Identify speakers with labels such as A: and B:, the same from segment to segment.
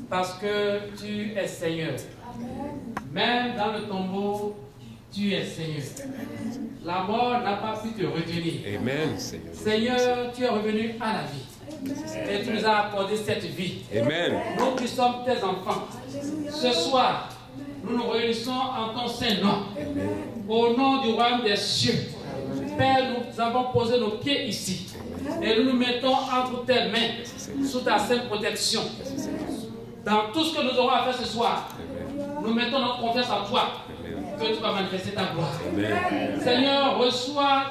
A: Parce que tu es Seigneur. Même dans le tombeau, tu es Seigneur. La mort n'a pas pu te retenir.
B: Amen, Seigneur.
A: Seigneur, tu es revenu à la vie. Et tu nous as accordé cette vie.
B: Amen.
A: Nous qui sommes tes enfants, ce soir, nous nous réunissons en ton saint nom. Au nom du royaume des cieux. Père, nous avons posé nos pieds ici. Et nous nous mettons entre tes mains, sous ta sainte protection. Dans tout ce que nous aurons à faire ce soir, nous mettons notre confiance en toi. Que tu vas manifester ta gloire. Amen. Seigneur, reçois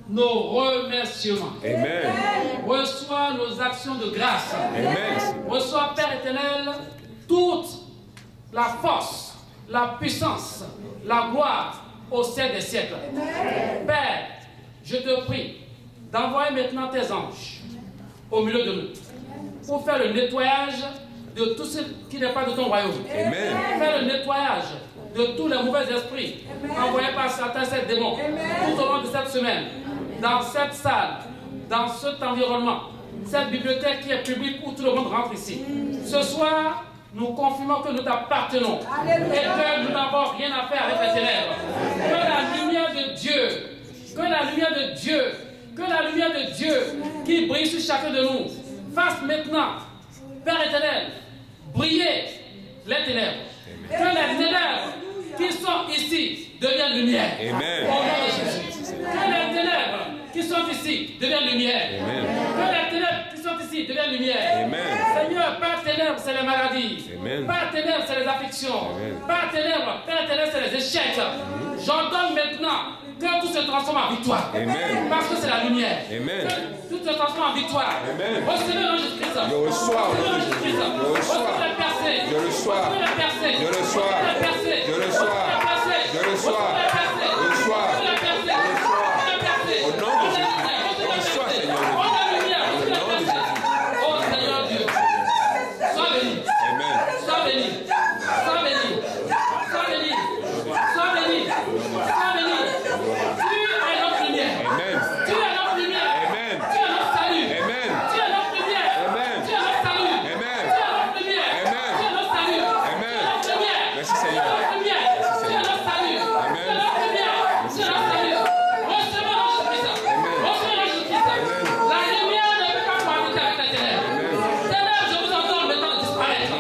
A: nos remerciements.
B: Amen.
A: Reçois nos actions de grâce.
B: Amen.
A: Reçois, Père éternel, toute la force, la puissance, la gloire au siècle des siècles. Amen. Père, je te prie d'envoyer maintenant tes anges au milieu de nous pour faire le nettoyage de tout ce qui n'est pas de ton royaume.
B: Amen.
A: Faire le nettoyage de tous les mauvais esprits envoyés par Satan, ces démons, tout au long de cette semaine, dans cette salle, dans cet environnement, cette bibliothèque qui est publique où tout le monde rentre ici. Ce soir, nous confirmons que nous t'appartenons et que nous n'avons rien à faire avec les ténèbres. Que la lumière de Dieu, que la lumière de Dieu, que la lumière de Dieu qui brille sur chacun de nous fasse maintenant, Père éternel, briller les ténèbres. Que les ténèbres qui sont ici deviennent lumière.
B: Amen.
A: Au nom de Jésus. Que les ténèbres qui sont ici deviennent lumière.
B: Amen.
A: Que les ténèbres qui sont ici deviennent lumière.
B: Amen.
A: Seigneur, pas ténèbres, c'est les maladies.
B: Amen.
A: Pas ténèbres, c'est les afflictions.
B: Amen.
A: Pas ténèbres, Père ténèbres, c'est les échecs. J'ordonne maintenant que tout se transforme en victoire.
B: Amen.
A: Parce que c'est la lumière.
B: Amen.
A: Que tout se transforme en victoire.
B: Amen.
A: Recevez le nom de Jésus-Christ.
B: Je reçois.
A: Recevez le nom de Jésus-Christ.
B: Je reçois.
A: Recevez la percée.
B: Je reçois.
A: Recevez la percée.
B: Je reçois.
A: Recevez la percée.
B: Je reçois.
A: Recevez la percée.
B: Je reçois.
A: Recevez la percée.
B: Je reçois.
A: Recevez la percée.
B: Je reçois.
A: Recevez la percée.
B: Au nom de Jésus.
A: Recevez la
B: Reçois,
A: percée.
B: Seigneur.
A: Oh, la lumière.
B: Au
A: Recevez la
B: nom de
A: percée.
B: Jésus.
A: Oh Seigneur Dieu. Sois béni.
B: Amen.
A: Sois béni. Sois béni. Sois béni. Sois béni. Sois béni. Tu es notre lumière.
B: Amen.
A: Tu es notre lumière.
B: Amen.
A: Tu es notre salut.
B: Amen.
A: Tu es notre lumière.
B: Amen.
A: Tu es notre salut.
B: Amen.
A: Tu es notre lumière.
B: Amen.
A: Tu es notre salut.
B: Amen.
A: Tu es notre lumière.
B: Merci, Seigneur.
A: Tu es notre lumière. Tu es notre salut.
B: Amen.
A: Tu es notre lumière. Tu es notre salut. Recevez le Jésus-Christ.
B: Amen.
A: Recevez le Jésus-Christ. La lumière ne peut pas cohabiter avec la ténèbres. Ténèbres, je vous ordonne maintenant de disparaître.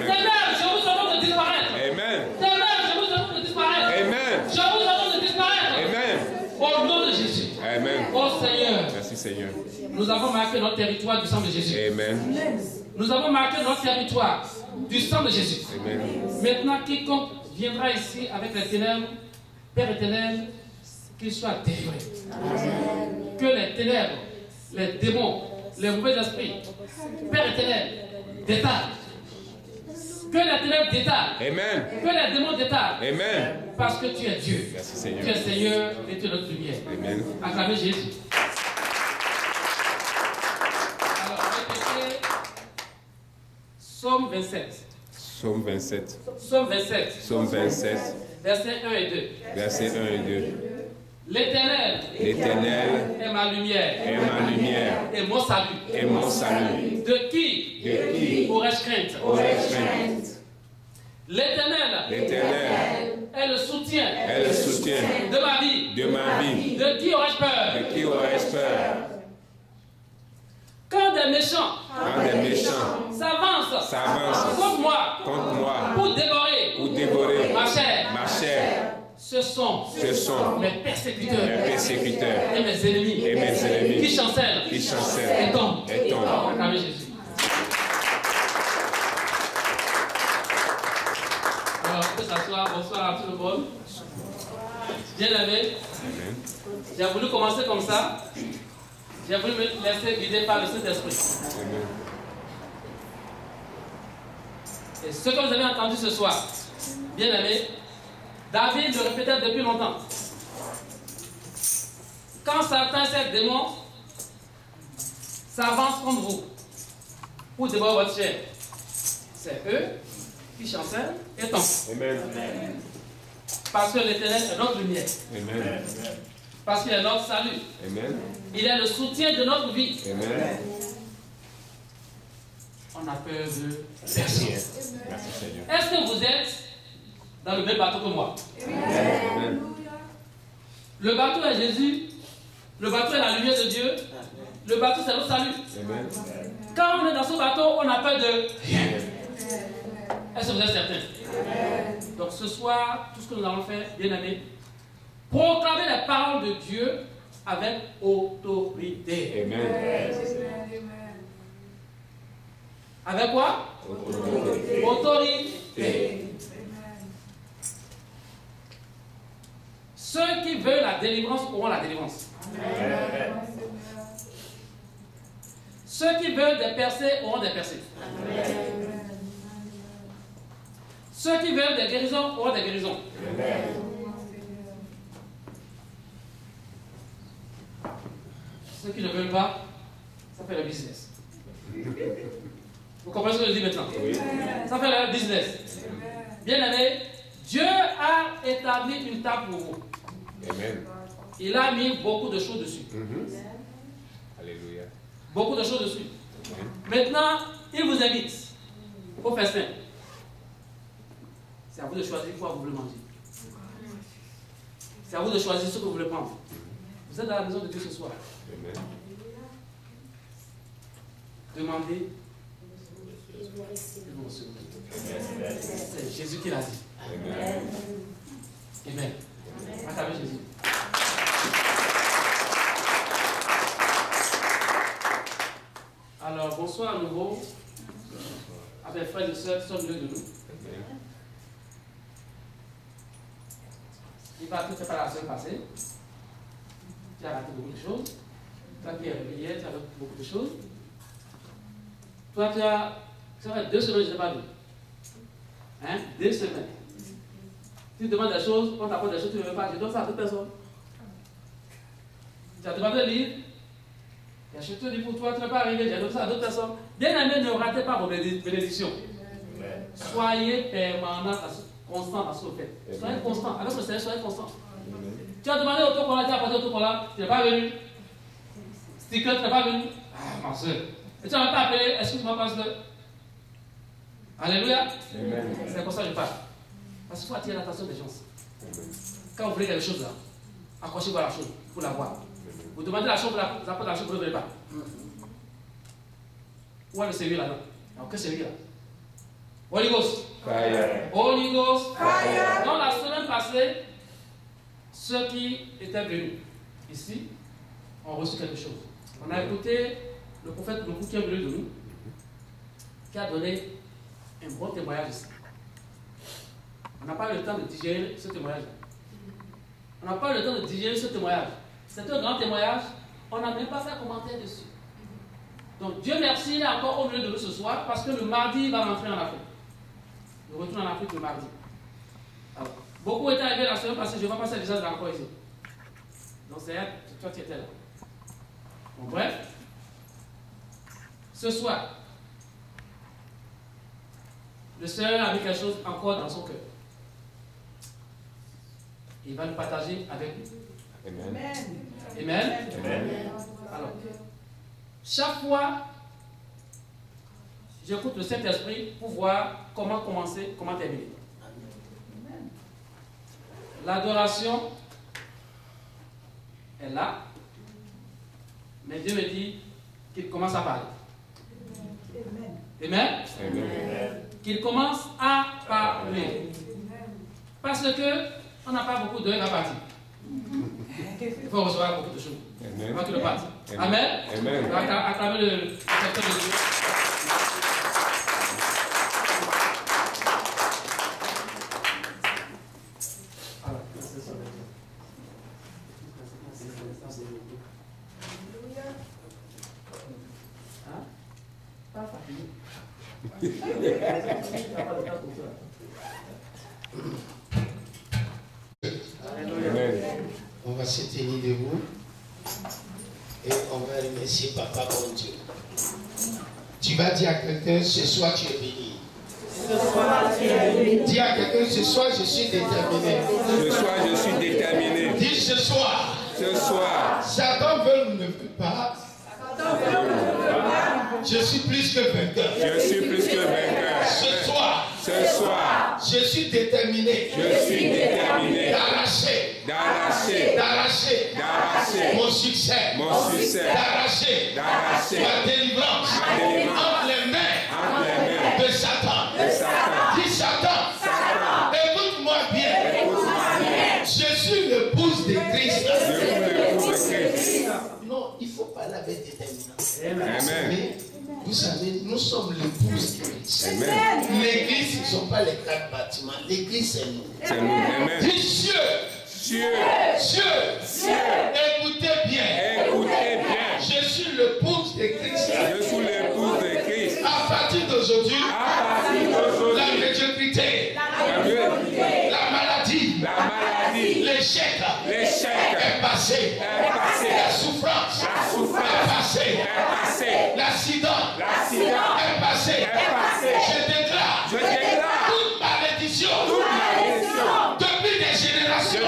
A: Ténèbres, je vous ordonne de disparaître.
B: Amen.
A: Ténèbres, je vous ordonne de disparaître.
B: Amen.
A: Je vous ordonne de disparaître.
B: Amen.
A: Au nom de Jésus.
B: Amen.
A: Oh Seigneur,
B: Merci, Seigneur.
A: nous avons marqué notre territoire du sang de Jésus.
B: Amen.
A: Nous avons marqué notre territoire du sang de Jésus.
B: Amen.
A: Maintenant, quiconque viendra ici avec les ténèbres, Père éternel, qu'il soit délivré. Que les ténèbres, les démons, les mauvais esprits, Père éternel, détalent. Que les ténèbres détalent.
B: Amen.
A: Que les démons détalent.
B: Amen.
A: Parce que tu es Dieu.
B: Merci, Seigneur.
A: Tu es Seigneur et tu es notre lumière.
B: Amen.
A: Acclamez Jésus. Alors, répétez Psaume 27.
B: Psaume 27.
A: Psaume 27.
B: Psaume 27.
A: Versets 1 et 2.
B: Versets 1 et 2.
A: L'Éternel
B: L'Éternel
A: est ma lumière
B: est ma lumière
A: et mon salut.
B: et mon salut.
A: De qui
B: De qui
A: aurais-je crainte?
B: aurais-je crainte?
A: L'Éternel
B: L'Éternel
A: est le soutien
B: est le soutien
A: de ma vie.
B: de ma vie.
A: De qui aurais-je peur?
B: De qui aurais-je peur?
A: Quand des méchants
B: Quand des méchants
A: s'avancent
B: s'avancent
A: contre moi
B: contre moi
A: pour dévorer
B: ou dévorer
A: ma
B: ma chair,
A: ce sont mes persécuteurs
B: mes persécuteurs
A: et mes ennemis
B: et mes ennemis
A: qui chancellent
B: qui chancellent
A: et tombent.
B: et tombent.
A: Acclamez Jésus. Alors, on peut s'asseoir. Bonsoir à tout le monde. Bien aimé,
B: Amen.
A: j'ai voulu commencer comme ça. J'ai voulu me laisser guider par le Saint-Esprit.
B: Amen.
A: Et ce que vous avez entendu ce soir, bien aimé, David le répétait depuis longtemps. Quand Satan et ses démons s'avancent contre vous pour dévorer votre chair, c'est eux qui chancellent et tombent.
B: Amen.
A: Parce que l'Éternel est notre lumière.
B: Amen.
A: Parce qu'il est notre salut.
B: Amen.
A: Il est le soutien de notre vie.
B: Amen.
A: on a peur de personne.
B: Merci Seigneur.
A: Est-ce que vous êtes dans le même bateau que moi?
B: Amen.
A: Le bateau est Jésus, le bateau est la lumière de Dieu, le bateau c'est notre salut.
B: Amen.
A: Quand on est dans ce bateau, on n'a peur de rien. Est-ce que vous êtes certain? Donc ce soir, tout ce que nous allons faire, bien aimés, proclamer les paroles de Dieu avec autorité.
B: Amen.
A: Avec quoi? Autorité. Ceux qui veulent la délivrance auront la délivrance. Ceux qui veulent des percées auront des percées. Ceux qui veulent des guérisons auront des guérisons. Ceux qui ne veulent pas, ça fait le business. Vous comprenez ce que je dis maintenant? Ça fait le business. Bien aimé, Dieu a établi une table pour vous.
B: Amen.
A: Il a mis beaucoup de choses dessus.
B: Alléluia.
A: Beaucoup de choses dessus.
B: Amen.
A: Maintenant, il vous invite au festin. C'est à vous de choisir quoi vous voulez manger. C'est à vous de choisir ce que vous voulez prendre. Vous êtes dans la maison de Dieu ce soir.
B: Amen.
A: Demandez. Ils vont recevoir. C'est Jésus qui l'a dit.
B: Amen.
A: Amen. Acclamez Jésus. Alors, bonsoir à nouveau. Avec frères et sœurs qui sont au milieu de nous. Il va tout faire par la semaine passée. Tu as raté beaucoup de choses. Toi qui es réveillé, tu as raté beaucoup de choses. Toi, ça fait 2 semaines que je n'ai pas vu. Hein? 2 semaines. Tu demandes des choses, on t'apporte des choses, tu ne veux pas, je donne ça à toute personne. Tu as demandé un livre, j'ai acheté un livre pour toi, tu n'es pas arrivé, j'ai donné ça à d'autres personnes. Bien aimé, ne ratez pas vos bénédictions. Soyez permanent, constant à ce que vous faites. Soyez constant, avec le Seigneur, soyez constant. Tu as demandé autocollant, tu as apporté autocollant, tu n'es pas venu. Sticker, tu n'es pas venu. Ah, ma soeur. Et tu n'as pas appelé, excuse-moi, pasteur. Alléluia. C'est comme ça que je parle. Parce qu'il faut attirer l'attention des gens. Quand vous voulez quelque chose là, accrochez-vous à la chose pour la voir. Vous demandez la chose, vous apportez la chose, vous ne voulez pas. Où est le Seigneur là-dedans? Alors, que Seigneur là? Holy Ghost.
B: Fire.
A: Holy Ghost.
C: Fire.
A: Dans la semaine passée, ceux qui étaient venus ici ont reçu quelque chose. On a écouté le prophète Beaucoup qui est venu de nous, qui a donné un bon témoignage ici. On n'a pas eu le temps de digérer ce témoignage. On n'a pas eu le temps de digérer ce témoignage. C'est un grand témoignage. On n'a même pas fait un commentaire dessus. Donc Dieu merci, il est encore au milieu de nous ce soir parce que le mardi, il va rentrer en Afrique. Il retourne en Afrique le mardi. Alors, beaucoup étaient arrivés la semaine passée, je ne vais pas passer les gens encore ici. Donc c'est toi qui étais là. Bon, bref, ce soir, le Seigneur a mis quelque chose encore dans son cœur. Il va nous partager avec nous.
B: Amen.
A: Amen.
B: Amen.
A: Alors, chaque fois, j'écoute le Saint-Esprit pour voir comment commencer, comment terminer. L'adoration est là, mais Dieu me dit qu'il commence à parler. Amen.
B: Amen.
A: Qu'il commence à parler. Parce que on n'a pas beaucoup d'heures à partir. Il faut recevoir beaucoup de choses.
B: Amen.
A: Avant qu'il ne parte. Amen.
B: Amen.
A: Acclamez le secteur de Dieu. Alors, hein? Pas fatigué.
B: Amen.
D: On va se tenir debout et on va remercier Papa bon Dieu. Tu vas dire à quelqu'un, ce soir tu es béni. Dis à quelqu'un, ce soir je suis déterminé.
B: Ce soir, je suis déterminé.
D: Dis ce soir.
B: Ce soir,
D: Satan veut ou ne veut pas. Je suis plus que vainqueur.
B: Je suis plus que vainqueur.
D: Ce soir, je suis déterminé. D'arracher mon succès. D'arracher ma délivrance entre les mains de Satan. Dis Satan, écoute-moi bien. Je suis l'épouse de Christ. Non, il faut parler avec détermination.
B: Amen.
D: Vous savez, nous sommes l'épouse de Christ. L'église, ce ne sont pas les 4 bâtiments. L'église, c'est nous.
B: C'est nous. Amen.
D: Dis Dieu. Écoutez bien. Je suis l'épouse de Christ.
B: Je suis l'épouse de Christ.
D: À partir d'aujourd'hui, la médiocrité, la maladie, l'échec est passé. La souffrance est passée. L'accident est passé. Je déclare toute malédiction depuis des générations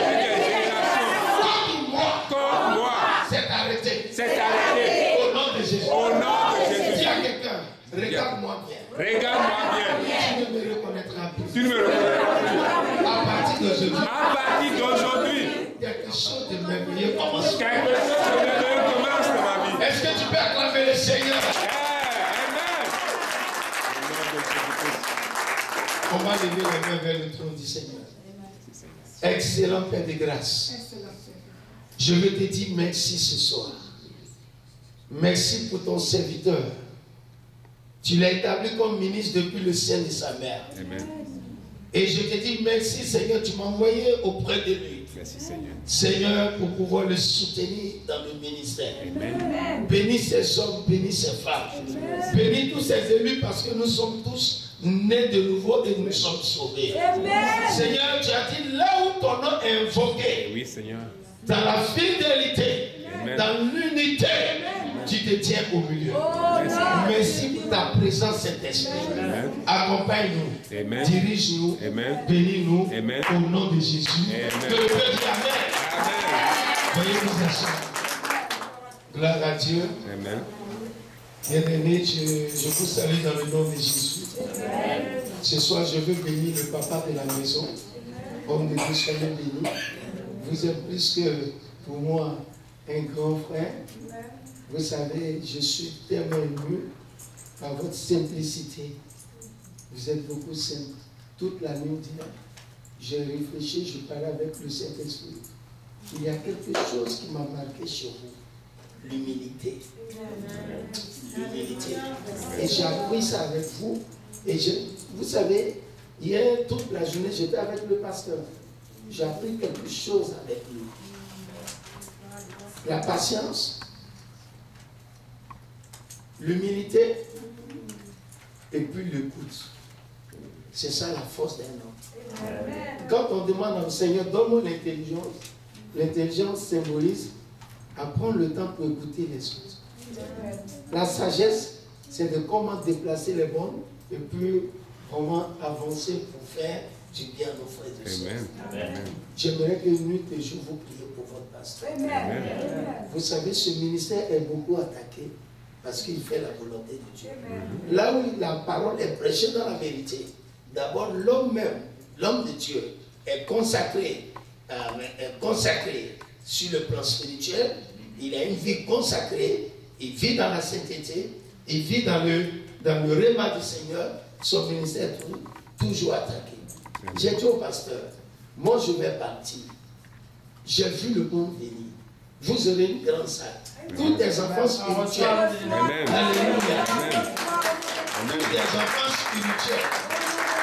D: contre moi c'est arrêté. Au nom de Jésus. Dis à quelqu'un, regarde-moi bien. Tu ne me reconnaîtras plus. À partir d'aujourd'hui, quelque chose de merveilleux commence. Est-ce que tu peux acclamer le Seigneur? On va lever les mains vers le trône du Seigneur. Excellent Père de grâce. Je veux te dire merci ce soir. Merci pour ton serviteur. Tu l'as établi comme ministre depuis le sein de sa mère.
B: Amen.
D: Et je te dis merci Seigneur, tu m'as envoyé auprès de lui.
B: Merci Seigneur.
D: Seigneur, pour pouvoir le soutenir dans le ministère.
B: Amen.
D: Bénis ces hommes, bénis ces femmes. Bénis tous ces élus parce que nous sommes tous nés de nouveau et nous sommes sauvés. Seigneur, tu as dit là où ton nom est invoqué,
B: Oui Seigneur.
D: dans la fidélité,
B: Amen.
D: dans l'unité, tu te tiens au milieu. Merci pour ta présence, Saint-Esprit. Accompagne-nous,
B: Amen.
D: dirige-nous,
B: Amen.
D: bénis-nous
B: Amen.
D: au nom de Jésus.
B: Amen.
D: Que le Père dise Amen. Veuillez vous asseoir. Gloire à Dieu.
B: Amen.
D: Bien-aimés, je vous salue dans le nom de Jésus. Ce soir, je veux bénir le papa de la maison. Homme de Dieu, soyez bénis. Vous êtes plus que pour moi un grand frère. Vous savez, je suis tellement ému par votre simplicité. Vous êtes beaucoup simple. Toute la nuit, j'ai réfléchi, je parlais avec le Saint-Esprit. Il y a quelque chose qui m'a marqué chez vous. L'humilité. L'humilité. Et j'ai appris ça avec vous. Et vous savez, hier, toute la journée, j'étais avec le pasteur. J'ai appris quelque chose avec lui. La patience, l'humilité et puis l'écoute. C'est ça la force d'un homme. Quand on demande au Seigneur, donne-moi l'intelligence, l'intelligence symbolise à prendre le temps pour écouter les autres. La sagesse, c'est de comment déplacer les bonnes et puis comment avancer pour faire du bien à nos frères et sœurs. J'aimerais que nuit et jour vous priez pour votre pasteur.
B: Amen.
D: Vous savez, ce ministère est beaucoup attaqué parce qu'il fait la volonté de Dieu. Là où la parole est prêchée dans la vérité, d'abord l'homme même, l'homme de Dieu, est consacré sur le plan spirituel. Il a une vie consacrée, il vit dans la sainteté, il vit dans le réma du Seigneur. Son ministère est toujours attaqué. J'ai dit au pasteur, moi je vais partir. J'ai vu le monde venir. Vous aurez une grande salle. Tous des enfants spirituels.
B: Amen.
D: Alléluia.
B: Amen.
D: Tous des enfants spirituels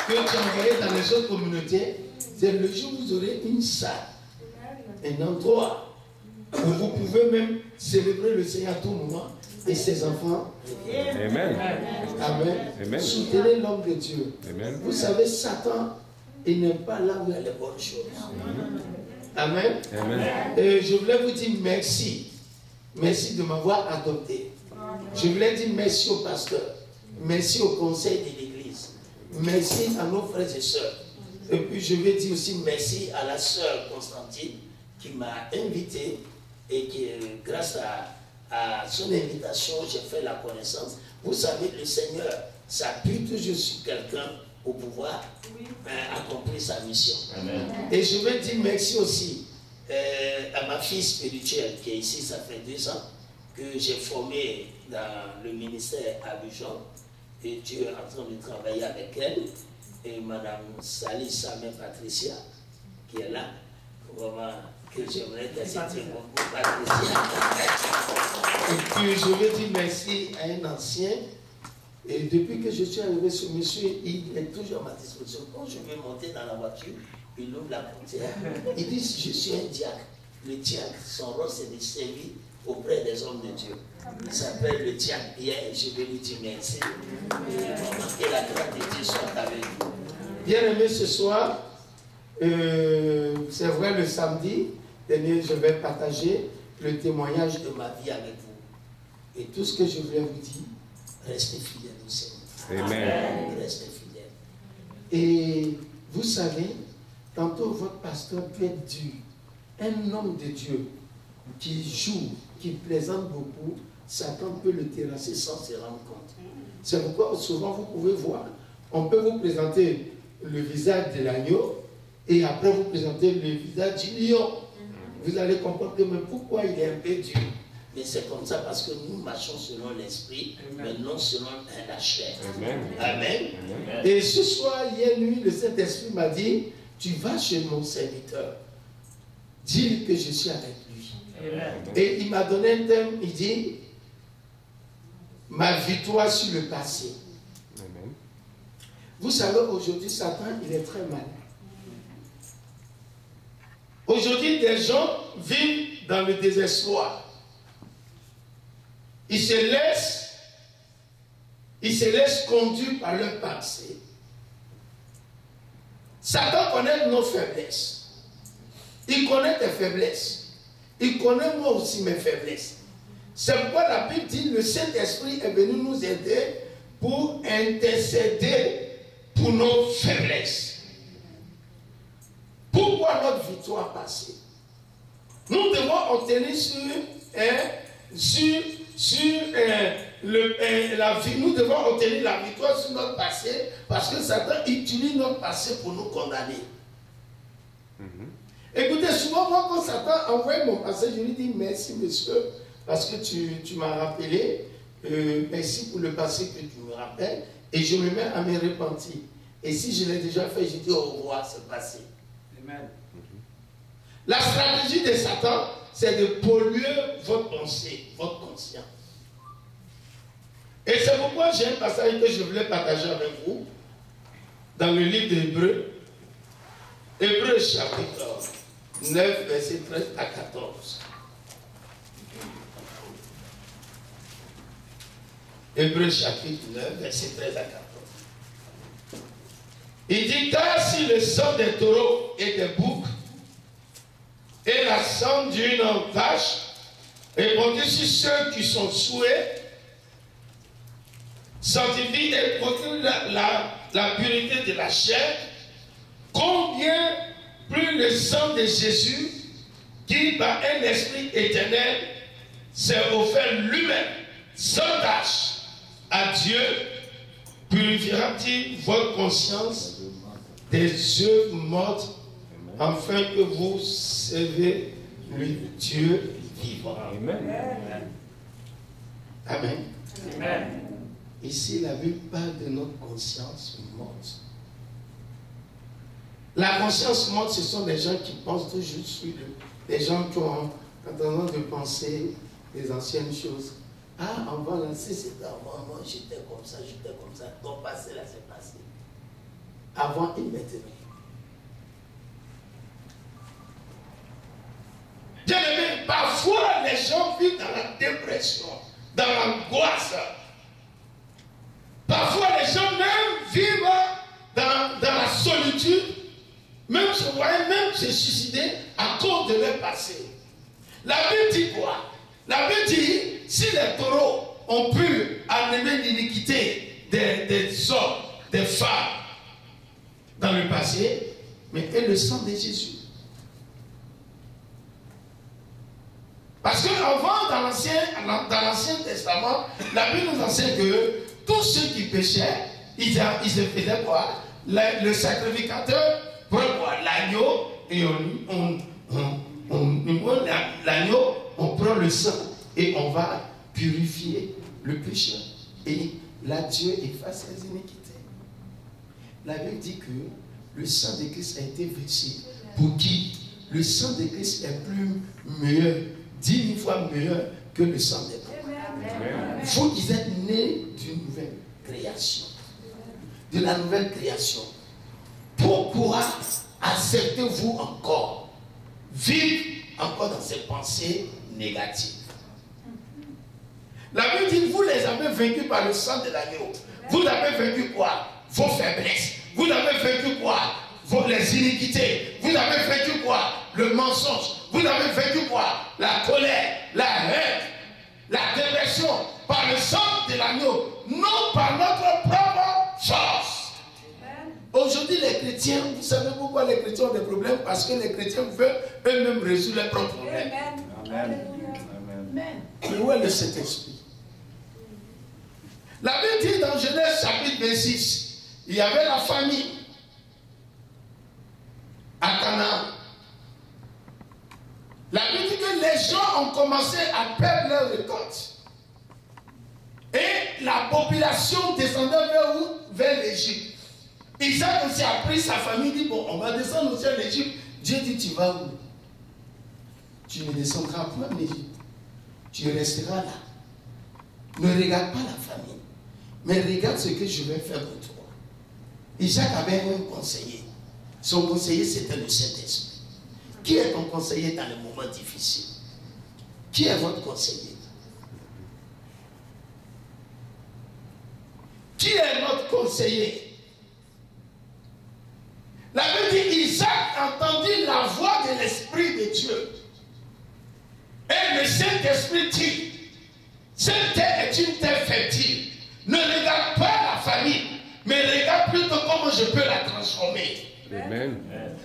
D: que tu as envoyés dans les autres communautés. C'est le jour où vous aurez une salle, un endroit où vous pouvez même célébrer le Seigneur à tout moment et ses enfants.
B: Amen.
D: Amen.
B: Amen.
D: Soutenez l'homme de Dieu.
B: Amen.
D: Vous savez, Satan, il n'est pas là où il y a les bonnes choses. Amen.
B: Amen.
D: Et je voulais vous dire merci. Merci de m'avoir adopté. Je voulais dire merci au pasteur. Merci au conseil de l'église. Merci à nos frères et sœurs. Et puis je vais dire aussi merci à la sœur Constantine qui m'a invité et qui, grâce à son invitation, j'ai fait la connaissance.
C: Vous savez, le Seigneur s'appuie toujours sur quelqu'un pour pouvoir accomplir sa mission. Amen. Et je veux dire merci aussi à ma fille spirituelle qui est ici, ça fait 2 ans, que j'ai formée dans le ministère à Abidjan. Et Dieu est en train de travailler avec elle. Et Madame Sali Samuel Patricia, qui est là, vraiment, que j'aimerais que c'était beaucoup Patricia. Et puis je veux dire merci à un ancien. Et depuis que je suis arrivé sur monsieur, il est toujours à ma disposition. Quand je vais monter dans la voiture, il ouvre la portière. Il dit, je suis un diacre. Le diacre, son rôle, c'est de servir auprès des hommes de Dieu. Il s'appelle le diacre Pierre et je vais lui dire merci. Et la grâce de Dieu soit avec vous. Bien aimé, ce soir, c'est vrai, le samedi dernier, je vais partager le témoignage de ma vie avec vous. Et tout ce que je voulais vous dire, restez fidèles au Seigneur. Amen. Restez fidèles. Et vous savez, tantôt votre pasteur peut être dur. Un homme de Dieu qui joue, qui plaisante beaucoup, Satan peut le terrasser sans se rendre compte. C'est pourquoi souvent vous pouvez voir, on peut vous présenter le visage de l'agneau et après vous présenter le visage du lion. Vous allez comprendre que mais pourquoi il est un peu dur. Mais c'est comme ça parce que nous marchons selon l'esprit, mais non selon la chair. Amen. Amen. Amen. Et ce soir, hier nuit, le Saint-Esprit m'a dit, tu vas chez mon serviteur, dis-lui que je suis avec lui. Amen. Et il m'a donné un thème, il dit, ma victoire sur le passé. Amen. Vous savez, aujourd'hui, Satan, il est très malin. Aujourd'hui, des gens vivent dans le désespoir. Ils se laissent conduire par leur pensée. Satan connaît nos faiblesses. Il connaît tes faiblesses. Il connaît moi aussi mes faiblesses. C'est pourquoi la Bible dit le Saint-Esprit est venu nous aider pour intercéder pour nos faiblesses. Pourquoi notre victoire passée? Nous devons obtenir nous devons obtenir la victoire sur notre passé parce que Satan utilise notre passé pour nous condamner. Écoutez, souvent moi quand Satan envoie mon passé, je lui dis merci monsieur parce que tu m'as rappelé, merci pour le passé que tu me rappelles et je me mets à me repentir. Et si je l'ai déjà fait, je dis au revoir, c'est passé. Amen. La stratégie de Satan, c'est de polluer votre pensée, votre conscience. Et c'est pourquoi j'ai un passage que je voulais partager avec vous dans le livre d'Hébreux. Hébreux chapitre 9, verset 13 à 14. Hébreux chapitre 9, verset 13 à 14. Il dit, car si le sang des taureaux et des boucs et la sang d'une vache répandue sur ceux qui sont souillés, sanctifie et procure la pureté de la chair, combien plus le sang de Jésus, qui par un esprit éternel s'est offert lui-même sans tâche à Dieu, purifiera-t-il votre conscience des œuvres mortes, afin que vous servez le Dieu vivant. Amen. Amen. Amen. Ici, la Bible parle de notre conscience morte. La conscience morte, ce sont des gens qui pensent toujours sur des gens qui ont tendance de penser les anciennes choses. Ah, avant là, c'était avant, moi j'étais comme ça. Ton passé là, c'est passé. Avant et maintenant. Bien aimé, parfois les gens vivent dans la dépression, dans l'angoisse. Parfois les gens même vivent dans la solitude, même se suicider à cause de leur passé. La Bible dit quoi? La Bible dit, si les taureaux ont pu enlever l'iniquité des hommes, des femmes dans le passé, mais et le sang de Jésus.
D: Parce qu'avant, dans l'Ancien Testament, la Bible nous enseigne que tous ceux qui péchaient, ils se faisaient quoi? Le sacrificateur prenait quoi? L'agneau, et l'agneau, on prend le sang et on va purifier le péché. Et là, Dieu efface les iniquités. La Bible dit que le sang de Christ a été versé. Pour qui? Le sang de Christ est plus meilleur, 10 000 fois meilleur que le sang des pauvres. Vous êtes nés d'une nouvelle création. De la nouvelle création. Pourquoi acceptez-vous encore vivre encore dans ces pensées négatives? La Bible dit, vous les avez vaincus par le sang de l'agneau. Vous avez vaincu quoi? Vos faiblesses. Vous avez vaincu quoi? Les iniquités. Vous avez vaincu quoi? Le mensonge. Vous avez vaincu quoi? La colère, la haine, la dépression. Par le sang de l'agneau. Non par notre propre force. Aujourd'hui, les chrétiens, vous savez pourquoi les chrétiens ont des problèmes? Parce que les chrétiens veulent eux-mêmes résoudre leurs propres problèmes. Amen. Mais où est le Saint-Esprit? La Bible dit dans Genèse chapitre 26, il y avait la famine à Canaan. La Bible dit que les gens ont commencé à perdre leur récolte. Et la population descendait vers où? Vers l'Égypte. Isaac aussi a pris sa famille, dit bon, on va descendre aussi en Égypte. Dieu dit, tu vas où? Tu ne descendras pas en Égypte. Tu resteras là. Ne regarde pas la famille, mais regarde ce que je vais faire pour toi. Isaac avait un conseiller. Son conseiller, c'était le Saint-Esprit. Qui est ton conseiller dans les moments difficiles? Qui est votre conseiller? Qui est notre conseiller? La Bible dit, Isaac entendit la voix de l'Esprit de Dieu. Et le Saint-Esprit dit, cette terre est une terre fertile. Ne regarde pas la famille, mais regarde plutôt comment je peux la transformer.
B: Amen.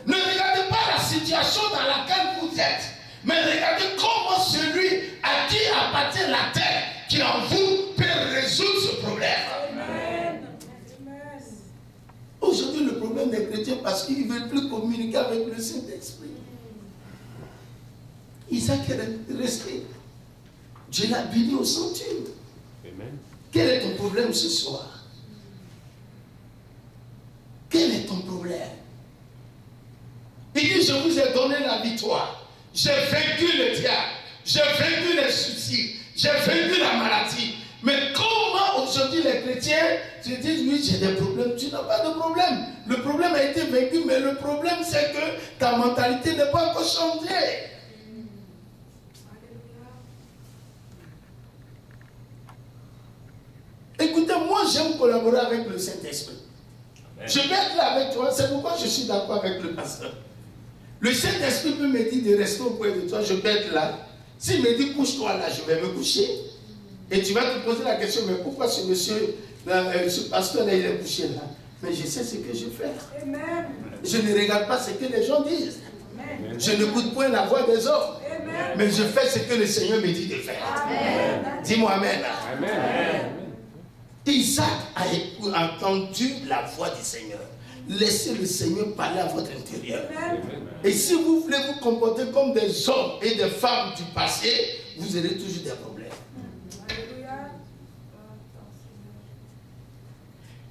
D: Ne regardez pas la situation dans laquelle vous êtes, mais regardez comment celui à qui appartient la terre qui en vous peut résoudre ce problème. Amen. Aujourd'hui, le problème des chrétiens, parce qu'ils ne veulent plus communiquer avec le Saint-Esprit. Isaac est resté. Dieu l'a béni au centuple. Amen. Quel est ton problème ce soir? Quel est ton problème? Il dit, je vous ai donné la victoire. J'ai vaincu le diable. J'ai vaincu les soucis. J'ai vaincu la maladie. Mais comment aujourd'hui les chrétiens se disent, oui, j'ai des problèmes. Tu n'as pas de problème. Le problème a été vaincu, mais le problème c'est que ta mentalité n'est pas encore changée. Écoutez, moi j'aime collaborer avec le Saint-Esprit. Je vais être là avec toi, c'est pourquoi je suis d'accord avec le pasteur. Le Saint-Esprit peut me dire de rester auprès de toi, je peux être là. S'il me dit couche-toi là, je vais me coucher. Et tu vas te poser la question, mais pourquoi ce monsieur, ce pasteur là, il est couché là? Mais je sais ce que je fais. Amen. Je ne regarde pas ce que les gens disent. Amen. Je n'écoute point la voix des hommes. Amen. Mais je fais ce que le Seigneur me dit de faire. Amen. Dis-moi Amen. Amen. Amen. Isaac a entendu la voix du Seigneur. Laissez le Seigneur parler à votre intérieur. Amen. Et si vous voulez vous comporter comme des hommes et des femmes du passé, vous aurez toujours des problèmes.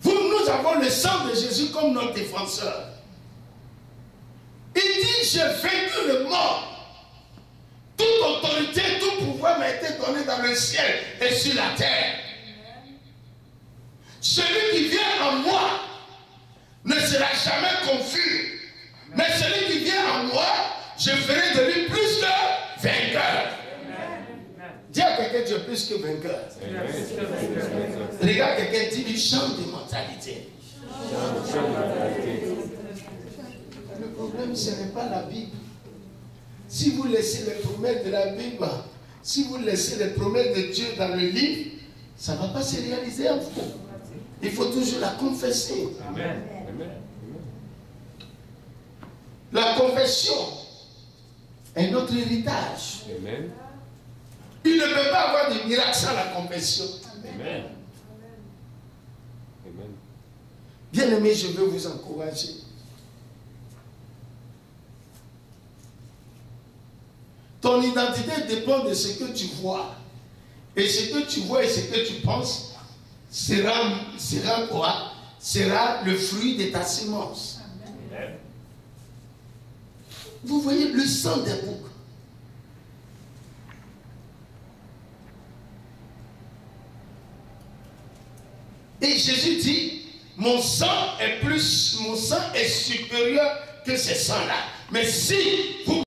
D: Nous avons le sang de Jésus comme notre défenseur. Il dit, j'ai vaincu le mort. Toute autorité, tout pouvoir m'a été donné dans le ciel et sur la terre. Celui qui vient en moi ne sera jamais confus. Mais celui qui vient en moi, je ferai de lui plus que vainqueur. Dis à quelqu'un, tu es plus que vainqueur. Regarde quelqu'un, dit, il change de mentalité. Le problème, ce n'est pas la Bible. Si vous laissez les promesses de la Bible, si vous laissez les promesses de Dieu dans le livre, ça ne va pas se réaliser en vous. Il faut toujours la confesser. Amen. La confession est notre héritage. Amen.
C: Il ne peut pas avoir de miracle sans la confession.
A: Amen.
B: Amen.
C: Bien-aimés, je veux vous encourager. Ton identité dépend de ce que tu vois. Et ce que tu vois et ce que tu penses sera quoi? Sera le fruit de ta sémence.
A: Amen.
C: Vous voyez le sang d'un bouc. Et Jésus dit, mon sang est supérieur que ce sang-là. Mais si vous